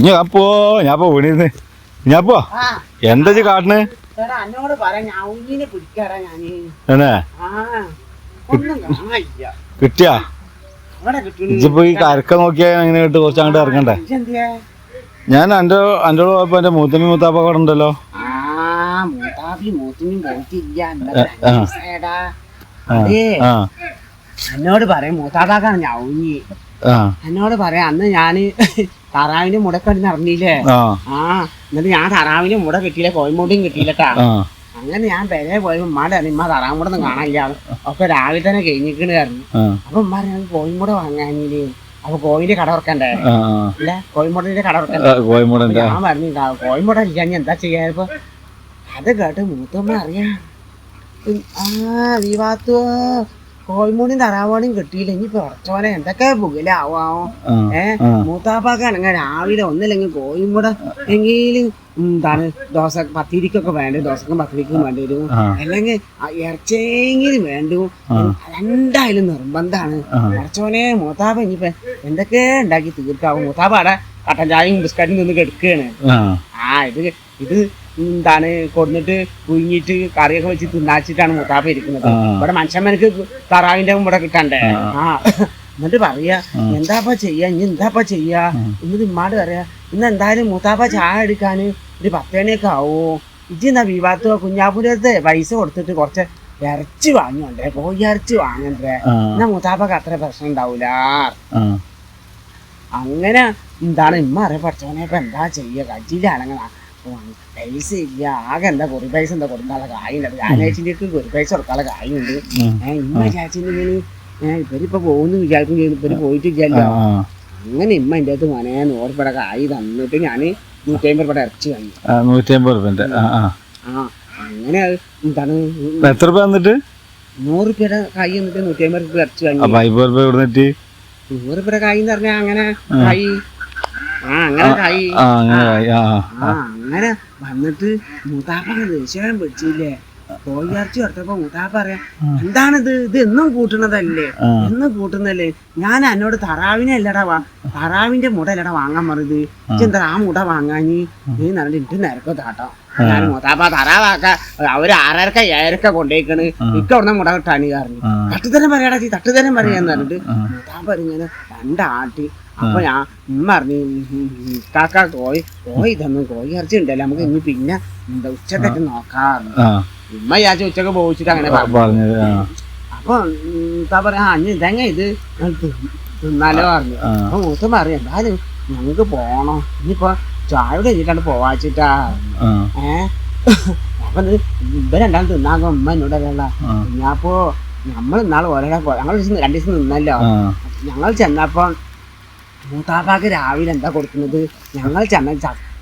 ഞാപ്പോ ഞാപ്പോ വീണിരുന്ന് ഞാപ്പോ എന്താ കാട്ടിന് കിട്ടിയാ ഇജിപ്പോ ഈ കരക്ക നോക്കിയാ എങ്ങനെ കിട്ടും കുറച്ച് അങ്ങോട്ട് ഇറങ്ങണ്ടേ? ഞാൻ എന്റെ പോയപ്പോ എന്റെ മൂത്തമ്മി മൂത്താപ്പൊക്കെ അവിടെ ഉണ്ടല്ലോ. എന്നോട് പറയാം മൂത്താപ്പാക്കാണ് ഞൗഞ്ഞി. എന്നോട് പറയാം അന്ന് ഞാന് തറാവിന്റെ മുടക്കടി നടന്നില്ലേ. എന്നിട്ട് ഞാൻ തറാവിന്റെ മുട കിട്ടിയില്ല, കോയമ്പൂട്ടിയും കിട്ടിയില്ലട്ടാ. അങ്ങനെ ഞാൻ പെരേ പോയപ്പോ ഉമ്മാടെ അറിയാം ഉമ്മ തറാമ്പൂടൊന്നും കാണാനില്ല, ഒക്കെ രാവിലെ തന്നെ കഴിഞ്ഞിക്കണ് പറഞ്ഞു. അപ്പൊ ഉമ്മ ഞാൻ കോയിമ്പൂട വാങ്ങാനില്ലേ, അപ്പൊ കോയിന്റെ കട ഉറക്കണ്ടേ? അല്ല കോയിമ്പൂടന്റെ കട ഉറക്കണ്ടേ? ഞാൻ പറഞ്ഞു കോയിമ്പൂട ഇല്ല, ഞാൻ എന്താ ചെയ്യാനിപ്പോ? അത് കേട്ട് മൂത്തമ്മ അറിയാം, ഈ ഭാഗത്തോ കോയിമൂടിയും തറാവാടിയും കിട്ടിയില്ല, ഇനിയിപ്പോ ഉറച്ചോനെ എന്തൊക്കെ പുകലാവോ. മൂത്താപ്പാക്കാണെങ്കിൽ രാവിലെ ഒന്നില്ലെങ്കിൽ കോയിമ്പൂടെ എങ്കിലും എന്താണ് ദോശ പത്തിരിക്കൊക്കെ വേണ്ടത്, ദോശക്കും പത്തിരിക്കും വേണ്ടി വരും, അല്ലെങ്കിൽ ഇറച്ചെങ്കിലും വേണ്ടു, രണ്ടായാലും നിർബന്ധമാണ്. ഉറച്ചോനെ മൂത്താപ്പ ഇനിയിപ്പോ എന്തൊക്കെ ഉണ്ടാക്കി തീർക്കാവും. മൂത്താപ്പ അവിടെ കട്ടൻ ചായയും ബിസ്ക്കറ്റും നിന്ന് കെടുക്കുകയാണ്. ഇത് എന്താണ് കൊടുന്നിട്ട് കുഴിഞ്ഞിട്ട് കറിയൊക്കെ വെച്ച് തിന്നാച്ചിട്ടാണ് മൂത്താപ്പ ഇരിക്കുന്നത്. ഇവിടെ മനുഷ്യന്മാർക്ക് തറാവിന്റെ ഇവിടെ കിട്ടണ്ടേ. എന്നിട്ട് പറയാ എന്താപ്പാ ചെയ്യാ, ഇനി എന്താപ്പാ ചെയ്യാ. എന്നിട്ട് ഇമ്മാട് പറയാ ഇന്ന് എന്തായാലും മൂത്താപ്പ ചായ എടുക്കാന് ഒരു 10 മണിയൊക്കെ ആവോ, ഇജ്ജ് എന്നാ വിവാഹത്തോ കുഞ്ഞാപ്പൂരത്തെ പൈസ കൊടുത്തിട്ട് കുറച്ച് ഇറച്ചി വാങ്ങിയോണ്ടേ, കോഴി ഇറച്ചി വാങ്ങണ്ടേ, എന്നാ മൂത്താപ്പക്ക് അത്ര പ്രശ്നം ഉണ്ടാവൂല. അങ്ങനെ എന്താണ് ഇമ്മ അറിയ പഠിച്ചോനെ ഇപ്പൊ എന്താ ചെയ്യാ, കജ്ജിയിലാണെങ്കിൽ പൈസ ഇല്ല, ആകെ എന്താ കുറി പൈസ എന്താ കൊടുക്കാനുള്ള കായുണ്ട്, ഞായറാഴ്ചക്ക് കുറി പൈസ കൊടുക്കാനുള്ള കായുണ്ട്. ഇമ്മ വിചാരിച്ചിട്ടുണ്ടെങ്കിൽ ഇവരിപ്പൊ പോകുന്നു വിചാരിക്കും ചെയ്തു, ഇവര് പോയിട്ടില്ലല്ലോ. അങ്ങനെ ഇമ്മ എൻ്റെ അടുത്ത് മോനെ 100 രൂപയുടെ കായ് തന്നിട്ട് ഞാന് 150 രൂപയുടെ ഇറച്ചി വാങ്ങി. 150 അങ്ങനെ എന്താണ് എത്ര രൂപ വന്നിട്ട് 100 രൂപയുടെ കായ് എന്നിട്ട് 150 രൂപ ഇറച്ചി വാങ്ങി. 100 രൂപയുടെ കായ് എന്ന് പറഞ്ഞാ അങ്ങനെ കായ് അങ്ങനെ വന്നിട്ട് മൂത്താപ്പ ദേഷ്യം പിടിച്ചില്ലേ, കോഴിയിറച്ചി കൊടുത്തപ്പോ മൂത്താപ്പ പറയാ എന്താണിത്, ഇത് എന്നും കൂട്ടണതല്ലേ, എന്നും കൂട്ടുന്നല്ലേ, ഞാൻ എന്നോട് തറാവിനെ അല്ലടാ തറാവിന്റെ മുട അല്ലടാ വാങ്ങാൻ പറഞ്ഞത്, എന്താ ആ മുട വാങ്ങാഞ്ഞി നീ നല്ല ഇട്ട് നിരക്കോ താട്ടോ. ഞാൻ മൂത്താപ്പ തറാവാക്ക അവര് 6:30 7:00 കൊണ്ടേക്കണ്, ഇക്ക അവിടുന്ന് മുട കിട്ടാണ് കാരണം തട്ടുതരം പറയാടാ ചീ തട്ടുതരം പറയാന്ന് പറഞ്ഞിട്ട് മൂത്താപ്പ ഇങ്ങനെ രണ്ടാട്ടി. അപ്പൊ ഞാൻ പറഞ്ഞു കാക്ക കോഴി തന്നു, കോഴി ഇറച്ചി ഉണ്ടല്ലോ, നമുക്ക് ഇനി പിന്നെ എന്താ ഉച്ചക്കൊക്കെ നോക്കാറുണ്ട്. ഉമ്മ വിചാരിച്ച ഉച്ചക്ക് പോയിച്ചിട്ട് അങ്ങനെ പറഞ്ഞു. അപ്പൊ എന്താ പറയാ ഇതെങ്ങ ഇത് തിന്നാലോ പറഞ്ഞു. അപ്പൊ മൂത്ത പറയാം എന്തായാലും ഞങ്ങക്ക് പോണം, ഇനിയിപ്പോ ചായയുടെ കഴിഞ്ഞിട്ടാണ് പോവാച്ചിട്ടാ. അപ്പൊ ഇവ രണ്ടാളും തിന്നാകും ഉമ്മ എന്നോട് അറിയാനുള്ള. ഞാപ്പോ നമ്മൾ ഇന്നാള് ഞങ്ങൾ 2 ദിവസം നിന്നല്ലോ. ഞങ്ങൾ ചെന്നപ്പോ മൂത്താപ്പാക്ക് രാവിലെ എന്താ കൊടുക്കുന്നത്, ഞങ്ങൾ ചെന്ന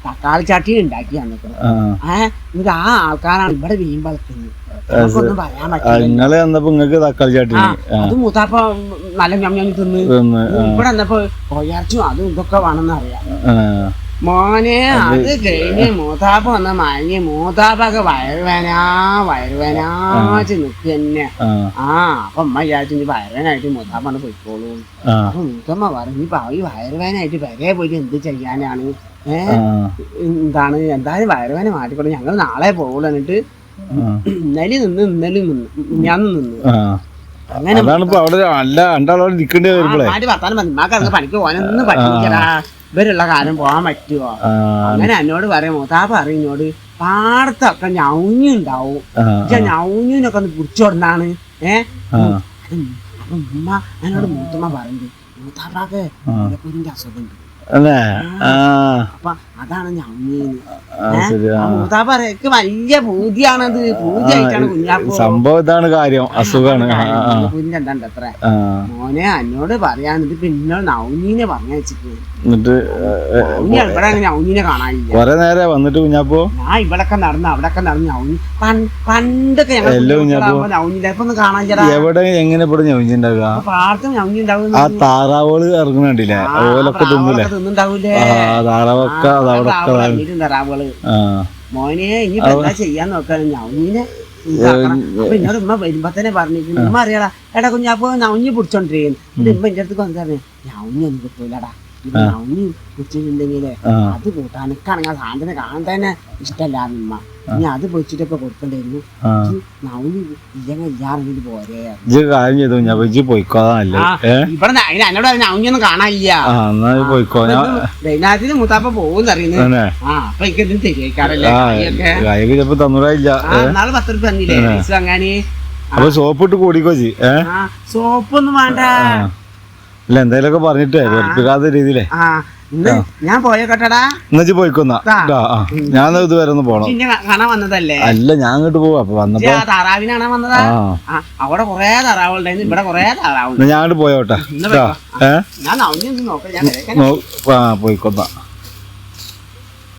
തക്കാളി ചട്ടി ഉണ്ടാക്കി തന്നിട്ടുണ്ട്. എന്നിട്ട് ആ ആൾക്കാരാണ് ഇവിടെ വീൻ വളർത്തുന്നത്, നമുക്കൊന്നും പറയാൻ പറ്റില്ല. അത് മൂത്താപ്പ നല്ല ഞമ്മ തിന്ന് ഇവിടെ വന്നപ്പോ കോഴിയിറച്ചും അതും ഇതൊക്കെ വേണമെന്ന് അറിയാം. മോനെ അത് കഴിഞ്ഞ് മൂത്താപ്പ വന്ന മഞ്ഞ് മൂത്താപ്പൊക്കെ വയറുവേനാച്ച് നിക്ക് തന്നെ. അപ്പൊ അമ്മ വിചാരിച്ചു വയറുവേനായിട്ട് മൂത്താപ്പാണ് പോയിക്കോളൂ. അപ്പൊ മൂത്തമ്മ പറഞ്ഞു ഈ വയറുവേനായിട്ട് വരെ പോയിട്ട് എന്ത് ചെയ്യാനാണ്, എന്താണ് എന്തായാലും വയറുവേന മാറ്റിക്കൊള്ളു, ഞങ്ങൾ നാളെ പോകുള്ളൂ. എന്നിട്ട് ഇന്നലെ ഞാൻ നിന്ന് അങ്ങനെ വർത്താനം പറഞ്ഞു പണിക്ക് പോകാനൊന്നും പറ്റില്ലടാ, ഇവരുള്ള കാലം പോകാൻ പറ്റുമോ. അങ്ങനെ എന്നോട് പറയാം മൂത്താപ്പ അറിഞ്ഞോട് പാടത്തൊക്കെ ഞൗഞ്ഞുണ്ടാവും, ഞൗഞ്ഞിനൊക്കെ ഒന്ന് പിടിച്ചോടുന്നാണ്. അപ്പൊ ഉമ്മ എന്നോട് മൂത്തമ്മ പറഞ്ഞു മൂത്താപ്പാക്ക് അസുഖമുണ്ട്, അപ്പൊ അതാണ് ഞൗഞ്ഞീന്ന്. മൂത്താപ്പ പറയ്ക്ക് വലിയ പൂതിയാണത്, പൂതിയായിട്ടാണ് കുഞ്ഞാപ്പൂ സംഭവം ഇതാണ് കാര്യം, അസുഖാണ്. പൂതിന്റെ എന്താണ്ട് അത്ര മോനെ എന്നോട് പറയാന്നിട്ട് പിന്നെ നൗനീനെ പറഞ്ഞു വെച്ചിട്ട് ഇവിടെ നൗനീനെ കാണാനില്ല. കൊറേ നേരം വന്നിട്ട് കുഞ്ഞാപ്പോ ഞാൻ ഇവിടൊക്കെ നടന്ന് അവിടൊക്കെ നടന്ന് നൗനി പണ്ടൊക്കെ ഞങ്ങൾ നൗനിന്റെ ഇപ്പൊ ഒന്നും കാണാനില്ല. എവിടെ എങ്ങനെ ഉണ്ടാവുക പാടത്തും നൗനി ഉണ്ടാവും. ആ താറാവുകള് ഇറങ്ങുന്നുണ്ടില്ലേ, ഓലൊക്കെ തിന്നുണ്ടാവൂലേ താറാവൊക്കെ താറാവുകള്. മോനെ ഇനി എന്താ ചെയ്യാൻ നോക്കാണ് നൗനീനെ അപ്പൊ എന്നോട് ഉമ്മ വരുമ്പോ തന്നെ പറഞ്ഞിരുന്നു ഉമ്മ അറിയാടാ എടാ കുഞ്ഞാപ്പോ നൗഞ്ഞി പിടിച്ചോണ്ടിരിക്കുന്നു ഇത് ഉമ്മ എന്റെ അടുത്ത് വന്നിട്ട് നൗഞ്ഞൊന്നും കിട്ടൂലടാ നൗഞ്ഞി പിടിച്ചിട്ടുണ്ടെങ്കിലേ അത് കൂട്ടാനൊക്കെയാണെങ്കിൽ ആ സാധനം കാണാൻ തന്നെ ഇഷ്ടമല്ലാന്ന് ഉമ്മ ഇനി അത് പൊളിച്ചിട്ടൊക്കെ കൊടുക്കണ്ടായിരുന്നു നൗഞ്ഞി ഇല്ലെങ്കിൽ ഇല്ലാണെങ്കിൽ പോരേ കാര്യം ചെയ്തു ഞാൻ പോയിക്കോന്നല്ലേ ഇവിടെ എന്നോട് നൗഞ്ഞൊന്നും കാണാനില്ല വൈകുന്നേരത്തിന് മുത്താപ്പ പോകുന്നറിയുന്നത് അപ്പൊ എനിക്ക് എന്തും തെരിയിക്കാറല്ലേ തന്നൂരായില്ല നാളെ 10 രൂപ തന്നില്ലേ പൈസ വാങ്ങാന് അപ്പൊ സോപ്പിട്ട് കൂടിക്കോച്ചി സോപ്പൊന്നും വേണ്ട അല്ല എന്തായാലൊക്കെ പറഞ്ഞിട്ടേ വെറുപ്പിക്കാത്ത രീതിയിലേ ഞാൻ പോയോക്കട്ടടാ എന്നുവെച്ച് പോയിക്കൊന്നാ ഞാൻ ഇതുവരെ ഒന്ന് പോണം കാണാൻ വന്നതല്ലേ അല്ല ഞാൻ അങ്ങോട്ട് പോവാ അപ്പൊ വന്നപ്പോ താറാവിനെ കാണാൻ വന്നതാ അവിടെ കൊറേ താറാവുണ്ടായിരുന്നു ഇവിടെ കൊറേ താറാവുണ്ട് ഞാൻ അങ്ങോട്ട് പോയോട്ടെ ഞാൻ നോക്കാം ഞാൻ പോയിക്കൊന്നാ